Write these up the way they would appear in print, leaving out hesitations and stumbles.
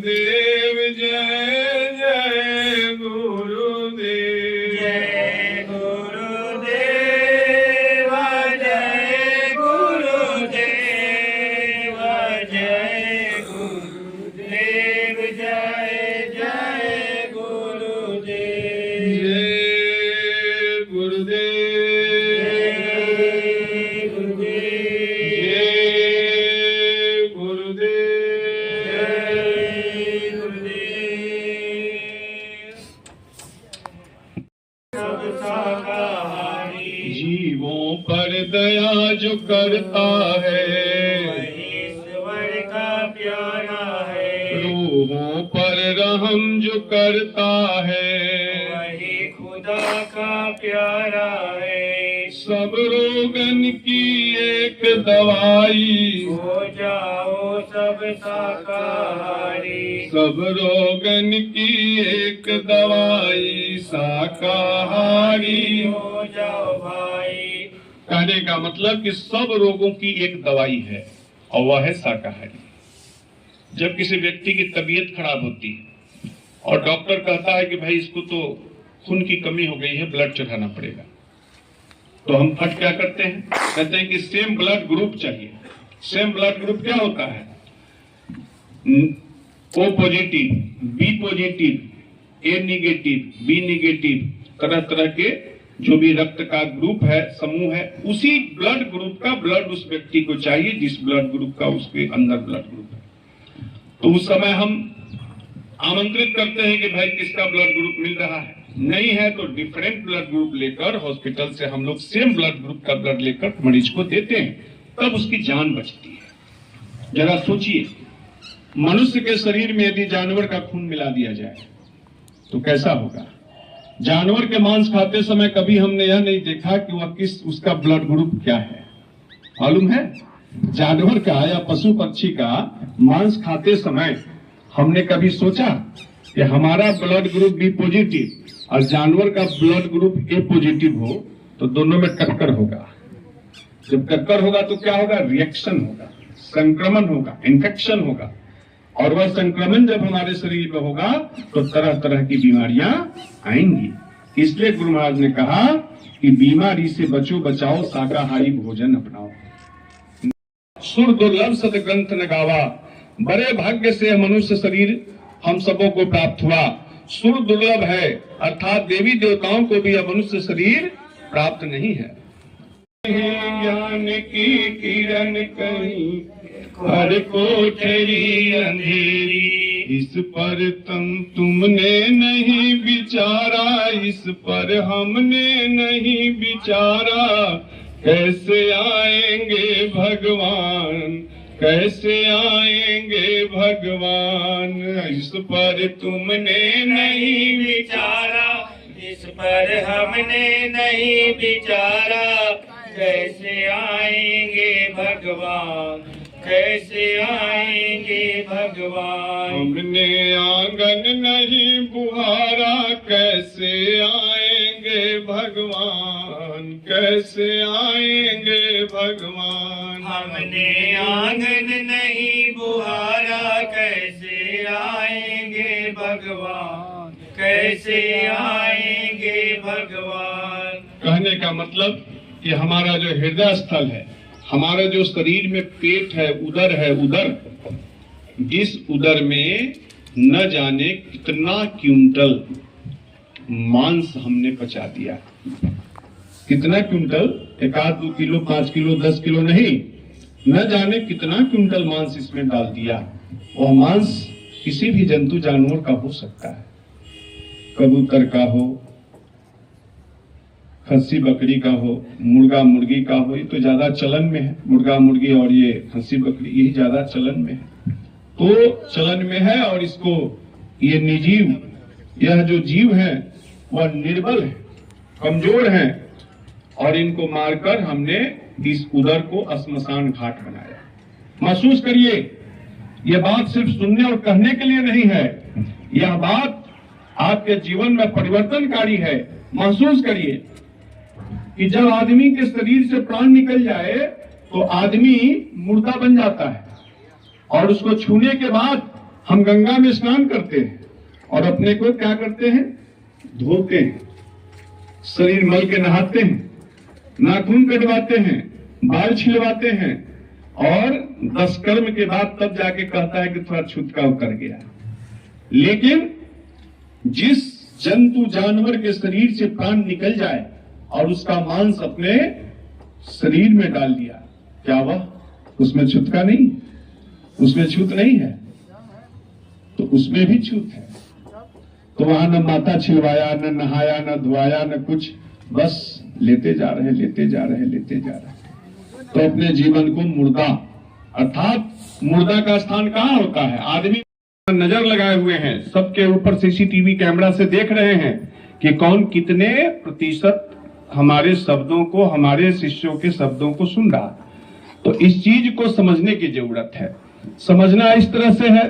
गुरुदेव जय जय गुरुदेव जय गुरुदेव जय गुरुदेव जय गुरुदेव जय जय गुरुदेव जय गुरुदेव जय गुरुदेव जय गुरुदेव जय गुरुदेव। सब शाकाहारी जीवों पर दया जो करता है ईश्वर का प्यारा है। रूहों पर रहम जो करता है वही खुदा का प्यारा है। सब रोगन की एक दवाई हो जाओ सब शाकाहारी। सब रोगन की एक दवाई शाकाहारी हो जाओ भाई। कहने का मतलब कि सब रोगों की एक दवाई है और वह है शाकाहारी। जब किसी व्यक्ति की तबीयत खराब होती है और डॉक्टर कहता है कि भाई इसको तो खून की कमी हो गई है, ब्लड चढ़ाना पड़ेगा, तो हम फट क्या करते हैं, कहते हैं कि सेम ब्लड ग्रुप चाहिए। सेम ब्लड ग्रुप क्या होता है? ओ पॉजिटिव, बी पॉजिटिव, ए निगेटिव, बी निगेटिव, तरह तरह के जो भी रक्त का ग्रुप है, समूह है, उसी ब्लड ग्रुप का ब्लड उस व्यक्ति को चाहिए जिस ब्लड ग्रुप का उसके अंदर ब्लड ग्रुप है। तो उस समय हम आमंत्रित करते हैं कि भाई किसका ब्लड ग्रुप मिल रहा है। नहीं है तो डिफरेंट ब्लड ग्रुप लेकर हॉस्पिटल से हम लोग सेम ब्लड ग्रुप का ब्लड लेकर मरीज को देते हैं, तब उसकी जान बचती है। जरा सोचिए, मनुष्य के शरीर में यदि जानवर का खून मिला दिया जाए तो कैसा होगा? जानवर के मांस खाते समय कभी हमने यह नहीं देखा कि वह किस उसका ब्लड ग्रुप क्या है, मालूम है? जानवर का या पशु पक्षी का मांस खाते समय हमने कभी सोचा कि हमारा ब्लड ग्रुप बी पॉजिटिव और जानवर का ब्लड ग्रुप ए पॉजिटिव हो तो दोनों में टक्कर होगा। जब टक्कर होगा तो क्या होगा? रिएक्शन होगा, संक्रमण होगा, इन्फेक्शन होगा, और वह संक्रमण जब हमारे शरीर में होगा तो तरह तरह की बीमारियां आएंगी। इसलिए गुरु महाराज ने कहा कि बीमारी से बचो, बचाओ, शाकाहारी भोजन अपनाओ। सुर दुर्लभ सदग्रंथ न गावा, बड़े भाग्य से मनुष्य शरीर हम सबों को प्राप्त हुआ। सुर दुर्लभ है अर्थात देवी देवताओं को भी यह मनुष्य शरीर प्राप्त नहीं है। ज्ञान की किरण कहीं हर कोठरी अंधेरी, इस पर तुमने नहीं विचारा, इस पर हमने नहीं विचारा, कैसे आएंगे भगवान, कैसे आएंगे भगवान, इस पर तुमने नहीं विचारा, इस पर हमने नहीं विचारा, कैसे आएंगे भगवान, कैसे आएंगे भगवान। हमने आंगन नहीं बुहारा, कैसे आएंगे भगवान, कैसे आएंगे भगवान। हमने आंगन नहीं बुहारा, कैसे आएंगे भगवान, कैसे आएंगे भगवान। कहने का मतलब कि हमारा जो हृदय स्थल है, हमारा जो शरीर में पेट है, उदर, इस उदर में न जाने कितना क्विंटल मांस हमने पचा दिया। कितना क्विंटल? 1-2 किलो, 5 किलो, 10 किलो नहीं, न जाने कितना क्विंटल मांस इसमें डाल दिया। वह मांस किसी भी जंतु जानवर का हो सकता है, कबूतर का हो, खस्सी बकरी का हो, मुर्गा मुर्गी का हो। ये तो ज्यादा चलन में है, मुर्गा मुर्गी और ये खस्सी बकरी, यही ज्यादा चलन में है। तो चलन में है और इसको ये निर्जीव, यह जो जीव है वह निर्बल है, कमजोर है, और इनको मारकर हमने इस उदर को श्मशान घाट बनाया। महसूस करिए, यह बात सिर्फ सुनने और कहने के लिए नहीं है, यह बात आपके जीवन में परिवर्तनकारी है। महसूस करिए कि जब आदमी के शरीर से प्राण निकल जाए तो आदमी मुर्दा बन जाता है, और उसको छूने के बाद हम गंगा में स्नान करते हैं और अपने को क्या करते हैं, धोते हैं, शरीर मल के नहाते हैं, नाखून कटवाते हैं, बाल छिलवाते हैं और 10 कर्म के बाद तब जाके कहता है कि थोड़ा छुटकाव कर गया। लेकिन जिस जंतु जानवर के शरीर से प्राण निकल जाए और उसका मांस अपने शरीर में डाल दिया, क्या वह उसमें छूत का नहीं, उसमें छूत नहीं है, तो उसमें भी छूत है। तो वहां न माथा छिलवाया, न नहाया, न धुआया, न कुछ, बस लेते जा रहे, लेते जा रहे, लेते जा रहे। तो अपने जीवन को मुर्दा, अर्थात मुर्दा का स्थान कहाँ होता है? आदमी नजर लगाए हुए हैं, सबके ऊपर सीसीटीवी कैमरा से देख रहे हैं कि कौन कितने प्रतिशत हमारे शब्दों को, हमारे शिष्यों के शब्दों को सुन रहा। तो इस चीज को समझने की जरूरत है। समझना इस तरह से है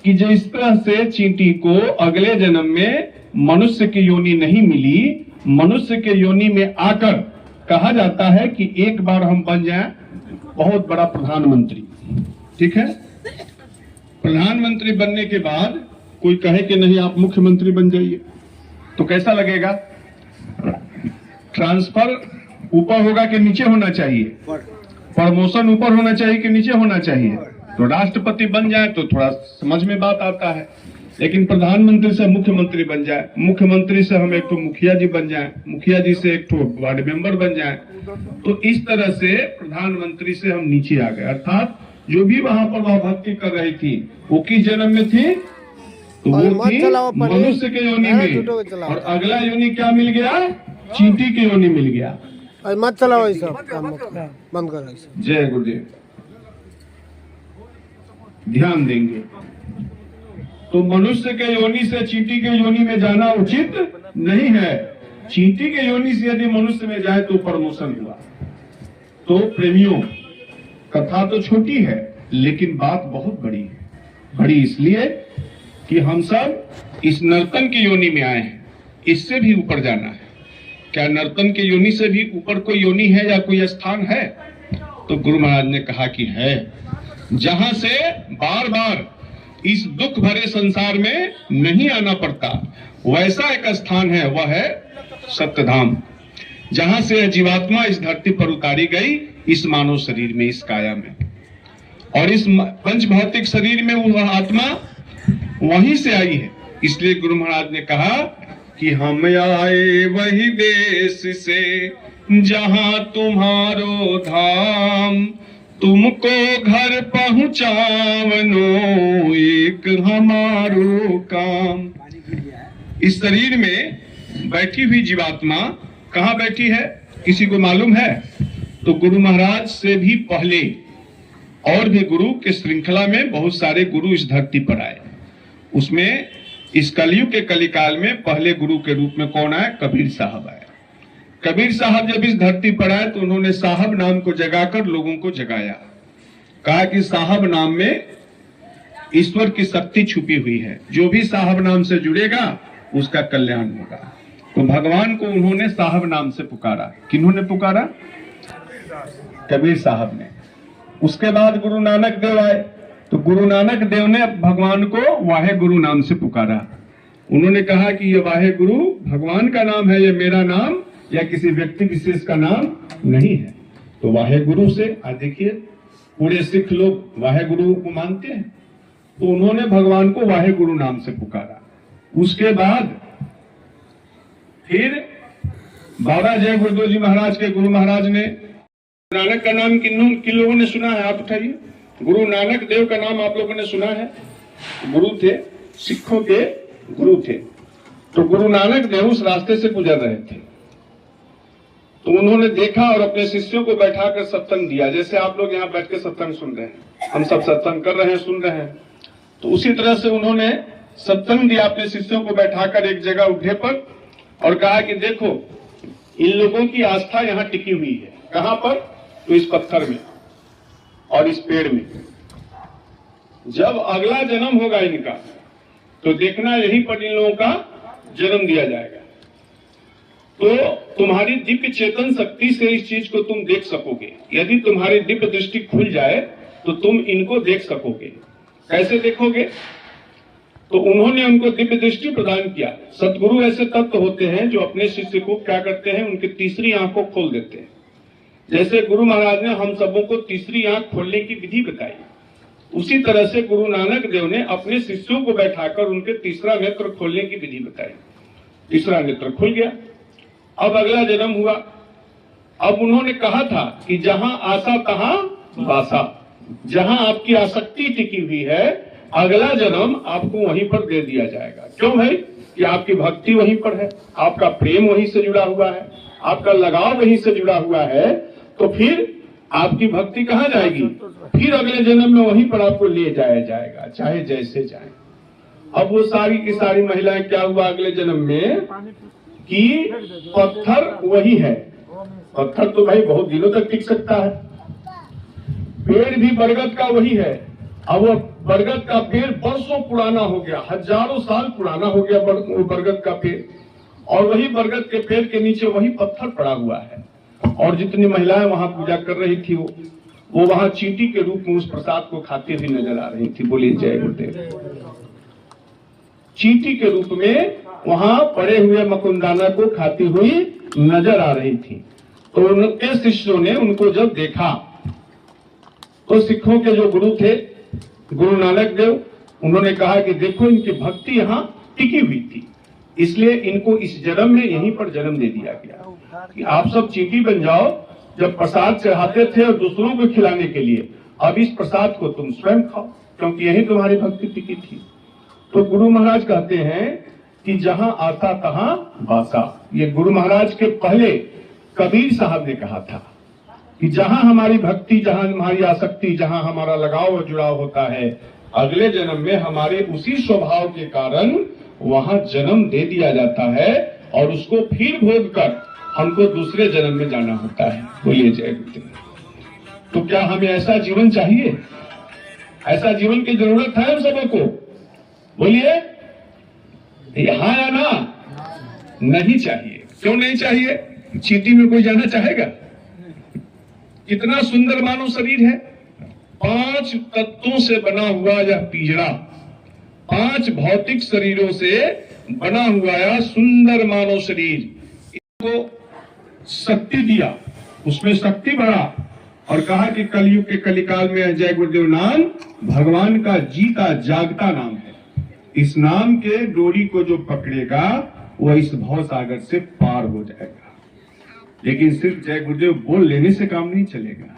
कि जिस तरह से चींटी को अगले जन्म में मनुष्य की योनि नहीं मिली, मनुष्य के योनि में आकर कहा जाता है कि एक बार हम बन जाएं बहुत बड़ा प्रधानमंत्री, ठीक है? प्रधानमंत्री बनने के बाद कोई कहे कि नहीं आप मुख्यमंत्री बन जाइए, तो कैसा लगेगा? ट्रांसफर ऊपर होगा कि नीचे होना चाहिए? प्रमोशन ऊपर होना चाहिए कि नीचे होना चाहिए? तो राष्ट्रपति बन जाए तो थोड़ा समझ में बात आता है, लेकिन प्रधानमंत्री से मुख्यमंत्री बन जाए, मुख्यमंत्री से हम एक तो मुखिया जी बन जाए, मुखिया जी से एक तो वार्ड मेंबर बन जाए, तो इस तरह से प्रधानमंत्री से हम नीचे आ गए। अर्थात जो भी वहां पर वह भक्ति कर रही थी वो किस जन्म में थी? तो वो थी मनुष्य के योनि में, और अगला योनि क्या मिल गया? चींटी के योनि मिल गया। मत चलाओ सब, बंद करो। जय गुरुदेव। ध्यान देंगे तो मनुष्य के योनि से चींटी के योनि में जाना उचित नहीं है। चींटी के योनि से यदि मनुष्य में जाए तो प्रमोशन हुआ। तो प्रेमियों, कथा तो छोटी है लेकिन बात बहुत बड़ी है। बड़ी इसलिए कि हम सब इस नर्तन की योनि में आए हैं, इससे भी ऊपर जाना है। क्या नर्तन की योनि से भी ऊपर कोई योनि है या कोई स्थान है? तो गुरु महाराज ने कहा कि है, जहां से बार बार इस दुख भरे संसार में नहीं आना पड़ता, वैसा एक स्थान है, वह है सत्यधाम, जहां से जीवात्मा इस धरती पर उतारी गई, इस मानव शरीर में, इस काया में, और इस पंच भौतिक शरीर में वह आत्मा वहीं से आई है। इसलिए गुरु महाराज ने कहा कि हम आए वही देश से जहां तुम्हारो धाम, तुमको घर पहुंचावनो एक हमारो काम। इस शरीर में बैठी हुई जीवात्मा कहाँ बैठी है? किसी को मालूम है? तो गुरु महाराज से भी पहले और भी गुरु के श्रृंखला में बहुत सारे गुरु इस धरती पर आए। उसमें इस कलयुग के कलिकाल में पहले गुरु के रूप में कौन आए? कबीर साहब आए। कबीर साहब जब इस धरती पर आए तो उन्होंने साहब नाम को जगाकर लोगों को जगाया। कहा कि साहब नाम में ईश्वर की शक्ति छुपी हुई है, जो भी साहब नाम से जुड़ेगा उसका कल्याण होगा। तो भगवान को उन्होंने साहब नाम से पुकारा। किन्होंने पुकारा? कबीर साहब ने। उसके बाद गुरु नानक देव आए, तो गुरु नानक देव ने भगवान को वाहे गुरु नाम से पुकारा। उन्होंने कहा कि ये वाहे गुरु भगवान का नाम है, ये मेरा नाम या किसी व्यक्ति विशेष का नाम नहीं है। तो वाहे गुरु से, आज देखिए पूरे सिख लोग वाहे गुरु को मानते हैं, तो उन्होंने भगवान को वाहे गुरु नाम से पुकारा। उसके बाद फिर बाबा जय गुरुदेव जी महाराज के गुरु महाराज ने, नानक का नाम किन लोगों ने सुना है? आप उठाइए। गुरु नानक देव का नाम आप लोगों ने सुना है? गुरु थे, सिखों के गुरु थे। तो गुरु नानक देव उस रास्ते से गुजर रहे थे, तो उन्होंने देखा और अपने शिष्यों को बैठाकर सत्संग दिया। जैसे आप लोग यहाँ बैठ के सत्संग सुन रहे हैं, हम सब सत्संग कर रहे हैं, सुन रहे हैं, तो उसी तरह से उन्होंने सत्संग दिया अपने शिष्यों को बैठाकर एक जगह उठे पर, और कहा कि देखो इन लोगों की आस्था यहाँ टिकी हुई है। कहां पर? तो इस पत्थर में और इस पेड़ में। जब अगला जन्म होगा इनका, तो देखना यहीं पर इन लोगों का जन्म दिया जाएगा। तो तुम्हारी दिव्य चेतन शक्ति से इस चीज को तुम देख सकोगे। यदि तुम्हारी दिव्य दृष्टि खुल जाए तो तुम इनको देख सकोगे। कैसे देखोगे? तो उन्होंने उनको दिव्य दृष्टि प्रदान किया। सतगुरु ऐसे तत्व होते हैं जो अपने शिष्य को क्या करते हैं, उनकी तीसरी आंख को खोल देते हैं। जैसे गुरु महाराज ने हम सबों को तीसरी आंख खोलने की विधि बताई, उसी तरह से गुरु नानक देव ने अपने शिष्यों को बैठाकर उनके तीसरा नेत्र खोलने की विधि बताई। तीसरा नेत्र खुल गया। अब अगला जन्म हुआ। अब उन्होंने कहा था कि जहां आशा तहां वासा, जहां आपकी आसक्ति टिकी हुई है, अगला जन्म आपको वहीं पर दे दिया जाएगा। क्यों भाई? कि आपकी भक्ति वहीं पर है, आपका प्रेम वहीं से जुड़ा हुआ है, आपका लगाव वहीं से जुड़ा हुआ है। तो फिर आपकी भक्ति कहाँ जाएगी? फिर अगले जन्म में वहीं पर आपको ले जाया जाएगा, चाहे जैसे जाए। अब वो सारी की सारी महिलाएं क्या हुआ अगले जन्म में कि पत्थर वही है। पत्थर तो भाई बहुत दिनों तक टिक सकता है। पेड़ भी बरगद का वही है। अब वो बरगद का पेड़ बरसों पुराना हो गया, हजारों साल पुराना हो गया वो बरगद का पेड़, और वही बरगद के पेड़ के नीचे वही पत्थर पड़ा हुआ है। और जितनी महिलाएं वहां पूजा कर रही थी वो वहां चींटी के रूप में उस प्रसाद को खाती हुई नजर आ रही थी। बोलिए जय गुरुदेव। चींटी के रूप में वहां पड़े हुए मकुंदाना को खाती हुई नजर आ रही थी। तो उनके शिष्यों ने उनको जब देखा तो सिखों के जो गुरु थे गुरु नानक देव, उन्होंने कहा कि देखो इनकी भक्ति यहाँ टिकी हुई थी, इसलिए इनको इस जन्म में यहीं पर जन्म दे दिया गया कि आप सब चींटी बन जाओ। जब प्रसाद चढ़ाते थे और दूसरों को खिलाने के लिए, अब इस प्रसाद को तुम स्वयं खाओ, क्योंकि यही तुम्हारी भक्ति टिकी थी। तो गुरु महाराज कहते हैं कि जहां आशा तहां वासा। ये गुरु महाराज के पहले कबीर साहब ने कहा था कि जहां हमारी भक्ति, जहां हमारी आसक्ति, जहां हमारा लगाव और जुड़ाव होता है, अगले जन्म में हमारे उसी स्वभाव के कारण वहां जन्म दे दिया जाता है और उसको फिर भोग कर हमको दूसरे जन्म में जाना होता है। बोलिए जय गुरुदेव। तो क्या हमें ऐसा जीवन चाहिए? ऐसा जीवन की जरूरत है हम सबों को? बोलिए हाँ या ना? नहीं चाहिए। क्यों नहीं चाहिए? चींटी में कोई जाना चाहेगा? कितना सुंदर मानव शरीर है। 5 तत्वों से बना हुआ यह पिंजरा, 5 भौतिक शरीरों से बना हुआ यह सुंदर मानव शरीर, इसको शक्ति दिया, उसमें शक्ति बढ़ा और कहा कि कलयुग के कलिकाल में जय गुरुदेव नाम भगवान का जीता जागता नाम है। इस नाम के डोरी को जो पकड़ेगा वह इस भव सागर से पार हो जाएगा। लेकिन सिर्फ जय गुरुदेव बोल लेने से काम नहीं चलेगा।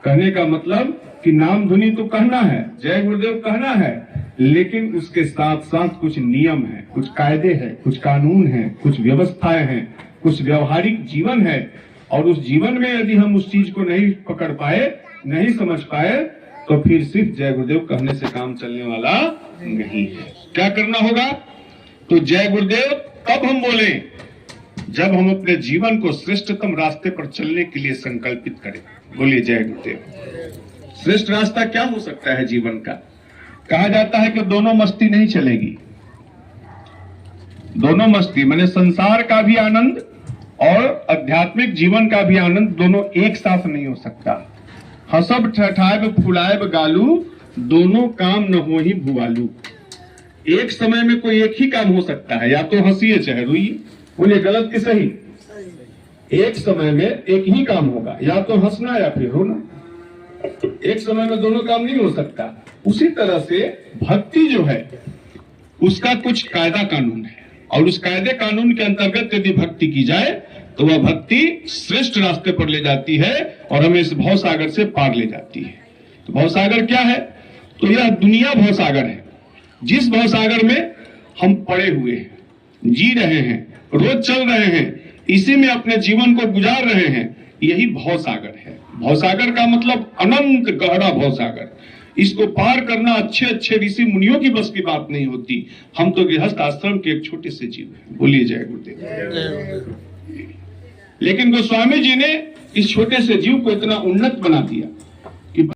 कहने का मतलब कि नाम धुनी तो कहना है, जय गुरुदेव कहना है, लेकिन उसके साथ साथ कुछ नियम है, कुछ कायदे हैं, कुछ कानून हैं, कुछ व्यवस्थाएं हैं, कुछ व्यवहारिक जीवन है। और उस जीवन में यदि हम उस चीज को नहीं पकड़ पाए, नहीं समझ पाए, तो फिर सिर्फ जय गुरुदेव कहने से काम चलने वाला नहीं है। क्या करना होगा? तो जय गुरुदेव तब हम बोले जब हम अपने जीवन को श्रेष्ठतम रास्ते पर चलने के लिए संकल्पित करें। बोलिए जय गुरुदेव। श्रेष्ठ रास्ता क्या हो सकता है जीवन का? कहा जाता है कि दोनों मस्ती नहीं चलेगी। दोनों मस्ती माने संसार का भी आनंद और आध्यात्मिक जीवन का भी आनंद दोनों एक साथ नहीं हो सकता। हसब ठठायब फुलायब गालू, दोनों काम न हो ही भुआलू। एक समय में कोई एक ही काम हो सकता है, या तो हंसी चाहे रोइए। बोलिए गलत कि सही? एक समय में एक ही काम होगा, या तो हंसना या फिर रोना। एक समय में दोनों काम नहीं हो सकता। उसी तरह से भक्ति जो है उसका कुछ कायदा कानून है, और उस कायदे कानून के अंतर्गत यदि भक्ति की जाए तो वह भक्ति श्रेष्ठ रास्ते पर ले जाती है और हमें इस भवसागर से पार ले जाती है। तो भवसागर क्या है? तो यह दुनिया भवसागर है, जिस भवसागर में हम पड़े हुए हैं, जी रहे हैं, रोज चल रहे हैं, इसी में अपने जीवन को गुजार रहे हैं, यही भवसागर है। भवसागर का मतलब अनंत गहरा भवसागर। इसको पार करना अच्छे अच्छे ऋषि मुनियों की बस की बात नहीं होती। हम तो गृहस्थ आश्रम के एक छोटे से जीव हैं। बोलिए जय गुरुदेव। लेकिन गोस्वामी जी ने इस छोटे से जीव को इतना उन्नत बना दिया